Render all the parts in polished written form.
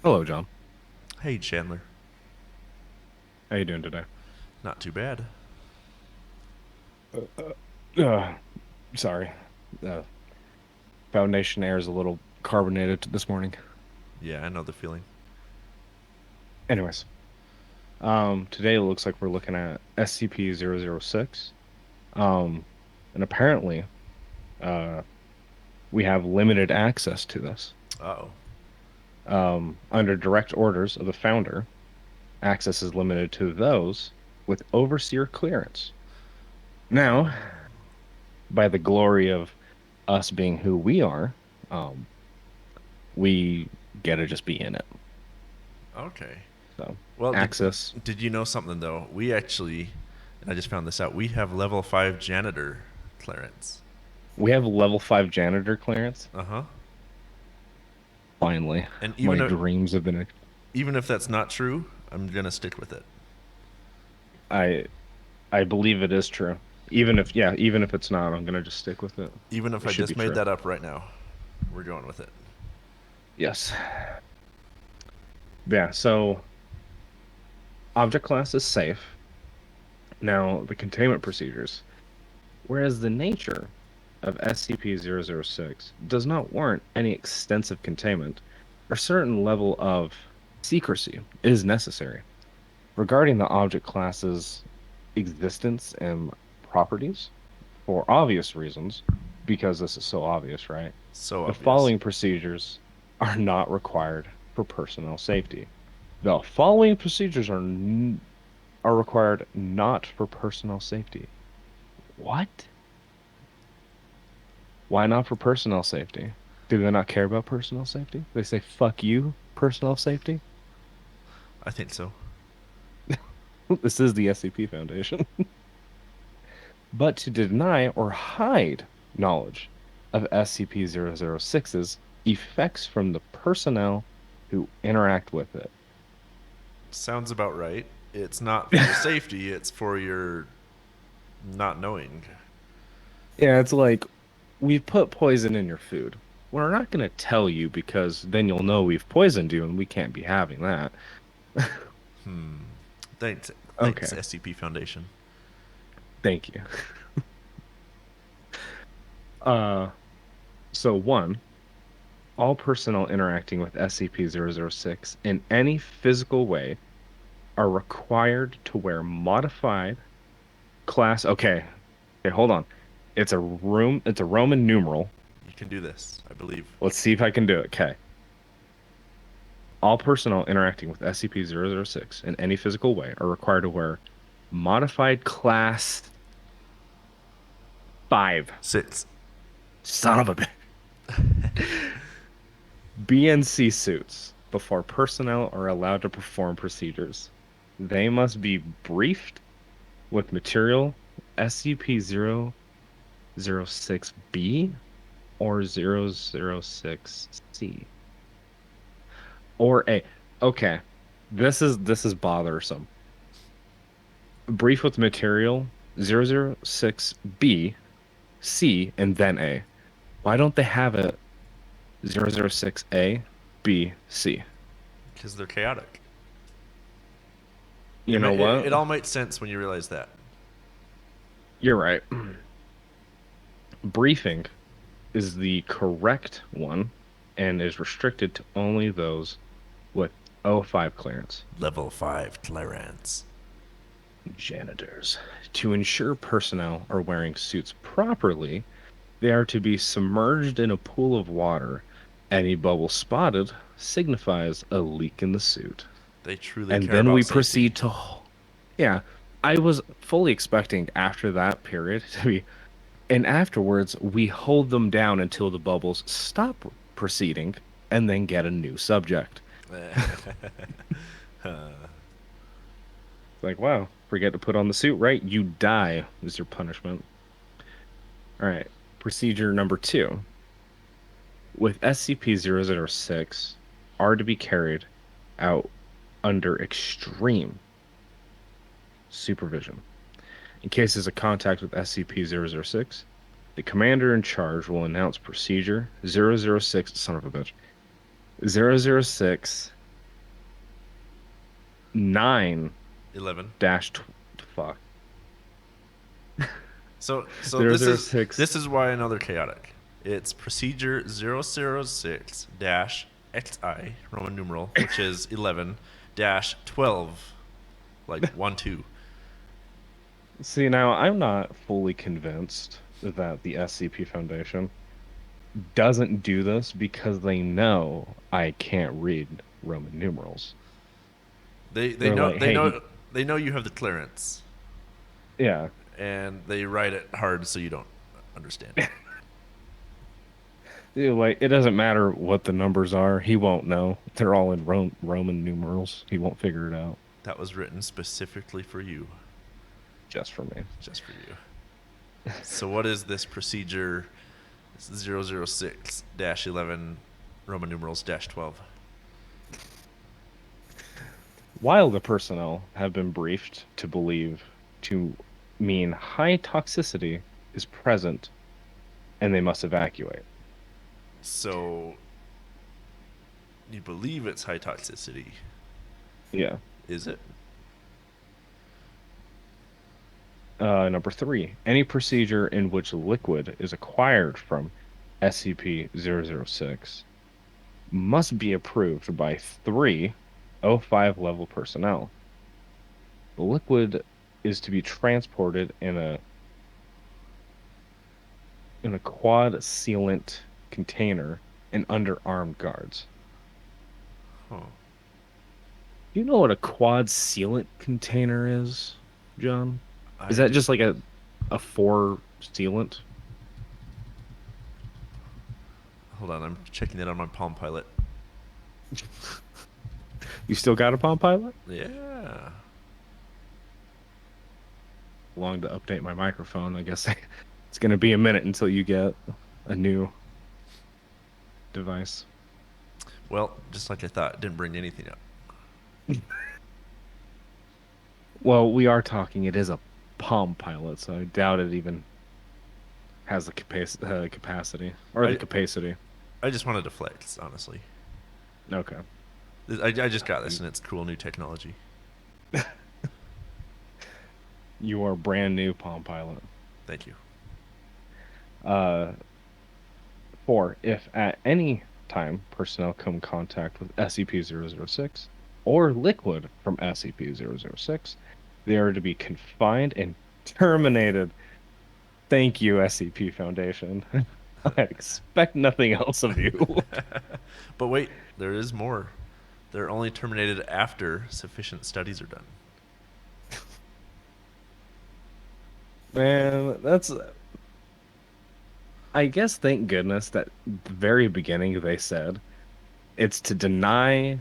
Hello, John. Hey, Chandler. How you doing today? Not too bad. Uh, sorry. Uh, Foundation air is a little carbonated this morning. Yeah, I know the feeling. Anyways, today it looks like we're looking at SCP-006. Um, and apparently, uh, we have limited access to this. Uh-oh. Under direct orders of the founder, access is limited to those with overseer clearance. Oh. Now, by the glory of us being who we are, um, we get to just be in it. Okay. So Well, did access. did you know something though? We actually, and I just found this out. We have level 5 janitor clearance. We have level 5 janitor clearance. Uh-huh. Finally, And my dreams have been. even if that's not true, I'm going to stick with it. I I believe it is true. Even if, yeah, even if it's not, I'm gonna just stick with it. Even if It I should be just made true. that up right now. We're going with it. Yes. Yeah, so object class is safe. Now, the containment procedures, whereas the nature of SCP-006 does not warrant any extensive containment, a certain level of secrecy is necessary. Regarding the object class's existence and properties, for obvious reasons, because this is so obvious, right? So The obvious. following procedures are not required for personnel safety. The following procedures are required not for personnel safety. What? Why not for personnel safety? Do they not care about personnel safety? They say, fuck you, personnel safety? I think so. This is the SCP Foundation. But to deny or hide knowledge of SCP-006's effects from the personnel who interact with it. Sounds about right. It's not for your safety, it's for your not knowing. Yeah, it's like we've put poison in your food. We're not going to tell you because then you'll know we've poisoned you and we can't be having that. Thanks, thanks, Okay, SCP Foundation. thank you. Uh, so one, all personnel interacting with SCP-006 in any physical way are required to wear modified class. Okay, okay, hold on. It's a Roman numeral. You can do this, I believe. Let's see if I can do it. Okay. All personnel interacting with SCP-006 in any physical way are required to wear modified class 5. Six. Son of a BNC suits before personnel are allowed to perform procedures. They must be briefed with material SCP-006-B or 006-C or A. Okay. This is bothersome. Brief with material 006-B, C, and then A. Why don't they have it 006-A, B, C? Because they're chaotic. You know what? It all makes sense when you realize that. You're right. Briefing is the correct one and is restricted to only those with O5 clearance. Level 5 clearance. Janitors. To ensure personnel are wearing suits properly, they are to be submerged in a pool of water. Any bubble spotted signifies a leak in the suit. They truly And care then about we safety. proceed to, yeah, I was fully expecting after that period to be, and afterwards we hold them down until the bubbles stop proceeding and then get a new subject. Like, wow, forget to put on the suit, right? You die is your punishment. All right. Procedure number two. With SCP-006 are to be carried out under extreme supervision. In cases of contact with SCP-006, the commander in charge will announce procedure 006, son of a bitch, 006 9 11. dash fuck So zero this zero is six. this is why another chaotic. It's procedure 006 dash XI Roman numeral, which is 11 dash 12, like 1 2. See, now I'm not fully convinced that the SCP Foundation doesn't do this because they know I can't read Roman numerals. They They're know like, hey, they know you have the clearance, yeah, and they write it hard so you don't understand it. like it doesn't matter what the numbers are. He won't know. They're all in Roman numerals. He won't figure it out That was written specifically for you, just for me. just for you. So what is this procedure 006 dash 11 Roman numerals dash 12? While the personnel have been briefed to believe to mean high toxicity is present and they must evacuate. So you believe it's high toxicity. Yeah. Is it? Number three, any procedure in which liquid is acquired from SCP-006 must be approved by three O5 level personnel. The liquid is to be transported in a quad sealant container and under armed guards. Huh. Do you know what a quad sealant container is, John? Is I that do. just like a four sealant? Hold on, I'm checking it on my Palm Pilot. You still got a Palm Pilot? Yeah. Long to update my microphone. I guess it's going to be a minute until you get a new device. Well, just like I thought, didn't bring anything up. Well, we are talking. It is a Palm Pilot, so I doubt it even has the capacity or the I capacity. I just wanted to flex, honestly. Okay. I just got this You and it's cool new technology. you are brand new Palm Pilot. Thank you. Uh, Four, if at any time personnel come in contact with SCP-006 or liquid from SCP-006, they are to be confined and terminated. Thank you, SCP Foundation. I expect nothing else of you. But wait, there is more. They're only terminated after sufficient studies are done. Man, I guess thank goodness that the very beginning they said it's to deny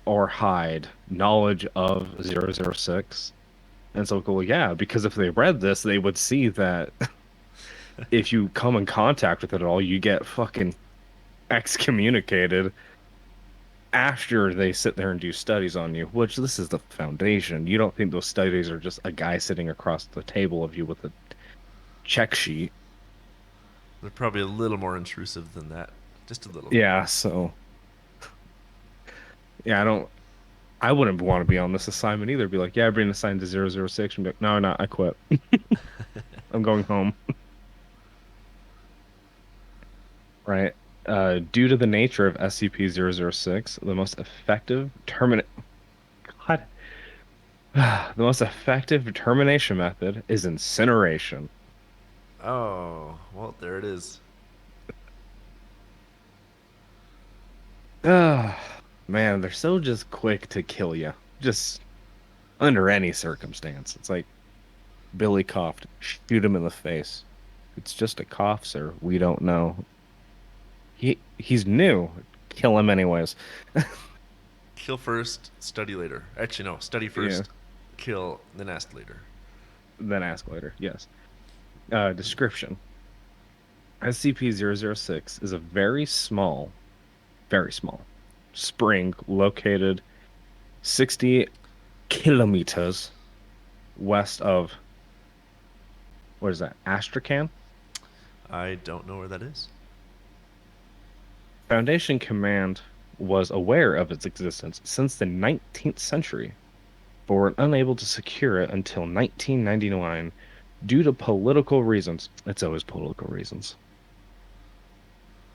or hide knowledge of 006. And so, well, yeah, because if they read this, they would see that if you come in contact with it at all, you get fucking excommunicated after they sit there and do studies on you, which this is the foundation. You don't think those studies are just a guy sitting across the table of you with a check sheet. They're probably a little more intrusive than that. Just a little. Yeah, so yeah, I wouldn't want to be on this assignment either. Be like, yeah, I've been assigned to 006 and be like, no, no, I quit. I'm going home. Right. Due to the nature of SCP-006, the most effective terminate God, the most effective termination method is incineration. Oh, well, there it is. Ah, man, they're so just quick to kill you, just under any circumstance. It's like Billy coughed, shoot him in the face. It's just a cough, sir. We don't know. He's new. Kill him anyways. Kill first, study later. Actually, no. Study Yeah, first, kill, then ask later. then ask later. Yes. Description. SCP-006 is a very small spring located 60 kilometers west of, what is that, Astrakhan? I don't know where that is. Foundation Command. was aware of its existence since the 19th century, but were unable to secure it until 1999 due to political reasons. It's always political reasons.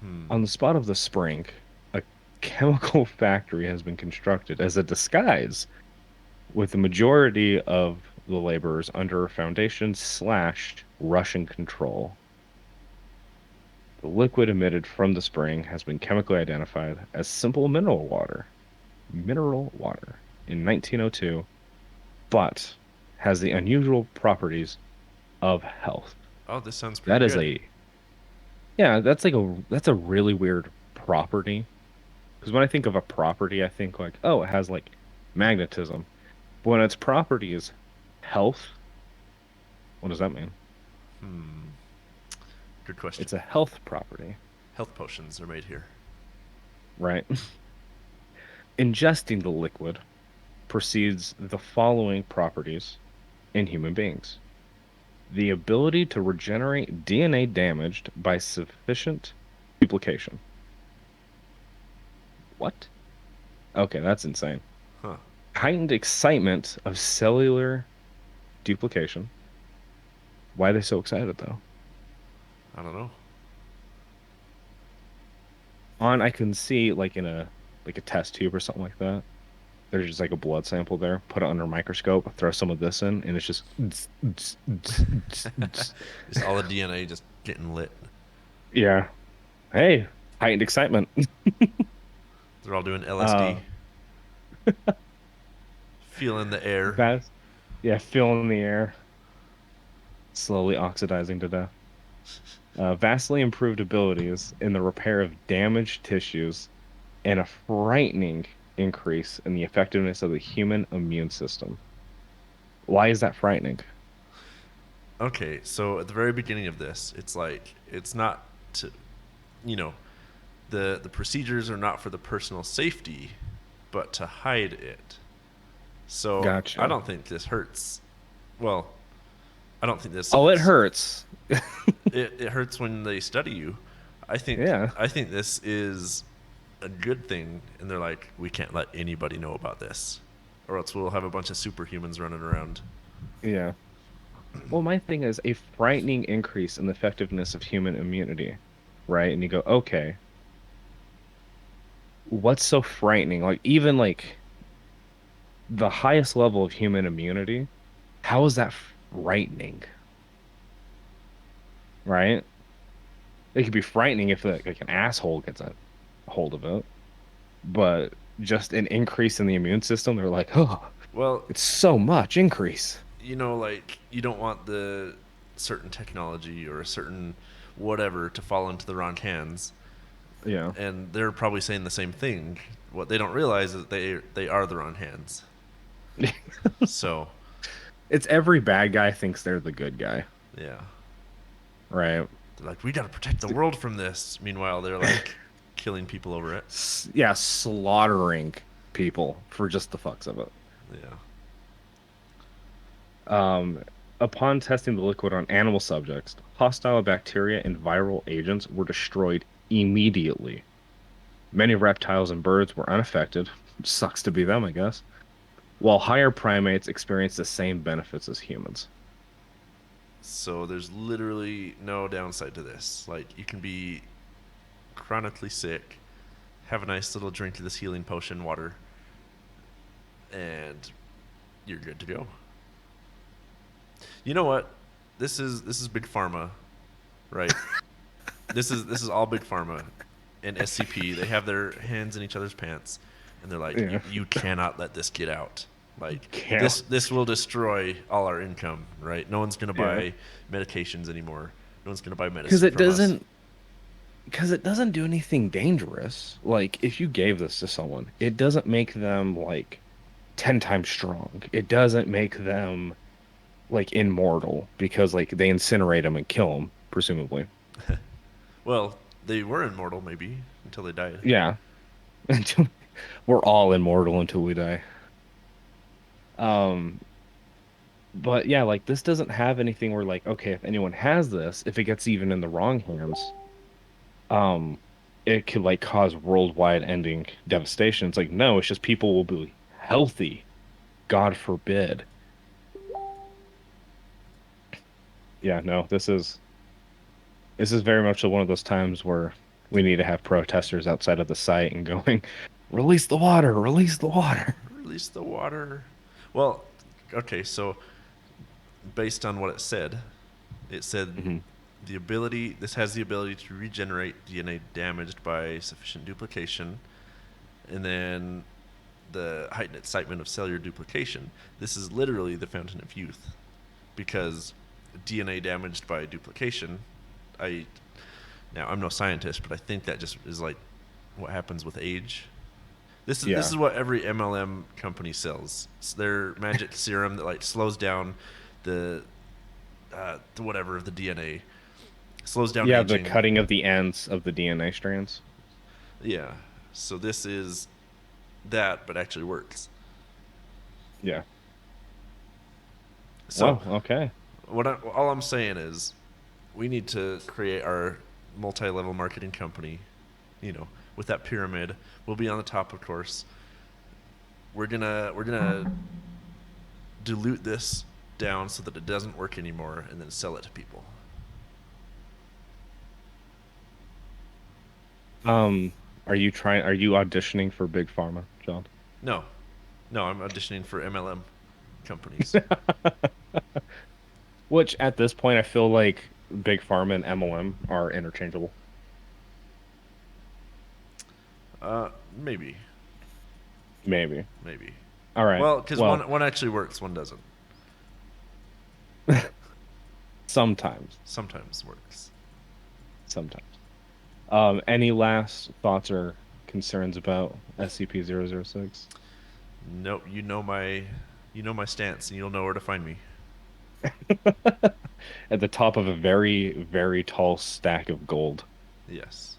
Hmm. On the spot of the spring, a chemical factory has been constructed as a disguise, with the majority of the laborers under Foundation slash Russian control. The liquid emitted from the spring has been chemically identified as simple mineral water in 1902, but has the unusual properties of health. Oh, this sounds pretty That is good. a, yeah, that's a really weird property. Because when I think of a property, I think like, oh, it has like magnetism. But when its property is health, what does that mean? Hmm. Good question. It's a health property, Health potions are made here. right? Ingesting the liquid precedes the following properties in human beings: the ability to regenerate DNA damaged by sufficient duplication. What? Okay, that's insane. Huh. Heightened excitement of cellular duplication. Why are they so excited though? I don't know. I can see like in a like a test tube or something like that. There's just like a blood sample there. Put it under a microscope, throw some of this in, and it's just Just all the DNA just getting lit. yeah. Hey, heightened excitement. They're all doing LSD, Uh, feeling the air. Vast, yeah, filling the air, slowly oxidizing to death. Vastly improved abilities in the repair of damaged tissues and a frightening increase in the effectiveness of the human immune system. Why is that frightening? Okay, so at the very beginning of this, it's like it's not to, you know, the procedures are not for the personal safety, but to hide it. So I Gotcha. don't think this hurts. Well, I don't think this Oh, it hurts. it hurts when they study you. I think Yeah, I think this is a good thing, and they're like, we can't let anybody know about this, or else we'll have a bunch of superhumans running around. yeah. Well, my thing is a frightening increase in the effectiveness of human immunity, right? And you go, okay, what's so frightening? Like, even like the highest level of human immunity, how is that frightening, right? It could be frightening if like an asshole gets a hold of it, but just an increase in the immune system, they're like, oh, Well, it's so much increase. like you don't want the certain technology or a certain whatever to fall into the wrong hands, Yeah. and they're probably saying the same thing. What they don't realize is that they are the wrong hands. So, It's every bad guy thinks they're the good guy, yeah, right? they're like, we got to protect the world from this. Meanwhile, they're like killing people over it. Yeah, slaughtering people for just the fucks of it. Yeah. Um, Upon testing the liquid on animal subjects, hostile bacteria and viral agents were destroyed immediately. Many reptiles and birds were unaffected. Sucks to be them, I guess. While higher primates experienced the same benefits as humans. So there's literally no downside to this. Like you can be chronically sick, have a nice little drink of this healing potion water, and you're good to go. You know what? This is big pharma, right? This is all big pharma and SCP. They have their hands in each other's pants, and they're like, Yeah. you cannot let this get out. Like Can't. this will destroy all our income, right? No one's gonna Yeah. buy medications anymore. No one's gonna buy Because medicine it from us. doesn't because it doesn't do anything dangerous. Like if you gave this to someone, it doesn't make them like 10 times strong. It doesn't make them like immortal because like they incinerate them and kill them, presumably. Well, they were immortal maybe until they died. Yeah. Until we're all immortal until we die. Um, but yeah, like this doesn't have anything where like, okay, if anyone has this, if it gets even in the wrong hands, um, it could like cause worldwide ending devastation. It's like, no, it's just people will be healthy. God forbid. Yeah, no, this is very much one of those times where we need to have protesters outside of the site and going, release the water, release the water. Release the water. Well, okay, so based on what it said Hmm. this has the ability to regenerate DNA damaged by sufficient duplication, and then the heightened excitement of cellular duplication. This is literally the fountain of youth, because DNA damaged by duplication, I now I'm no scientist, but I think that just is like what happens with age. This is Yeah. what every MLM company sells. It's their magic serum that like slows down the whatever of the DNA, slows down Yeah, the aging. cutting of the ends of the DNA strands. Yeah. So this is that, but actually works. Yeah. So Well, okay. all I'm saying is, we need to create our multi-level marketing company. You know, with that pyramid, we'll be on the top, of course. We're gonna dilute this down so that it doesn't work anymore, and then sell it to people. Um, are you auditioning for Big Pharma, John? No, no, I'm auditioning for MLM companies. Which at this point I feel like Big Pharma and MLM are interchangeable. Maybe, Maybe. maybe. All right. Well, because Well, one actually works, one doesn't. sometimes. Sometimes works. Sometimes. Any last thoughts or concerns about SCP-006? Nope. You know my stance, and you'll know where to find me. At the top of a very, very tall stack of gold. Yes.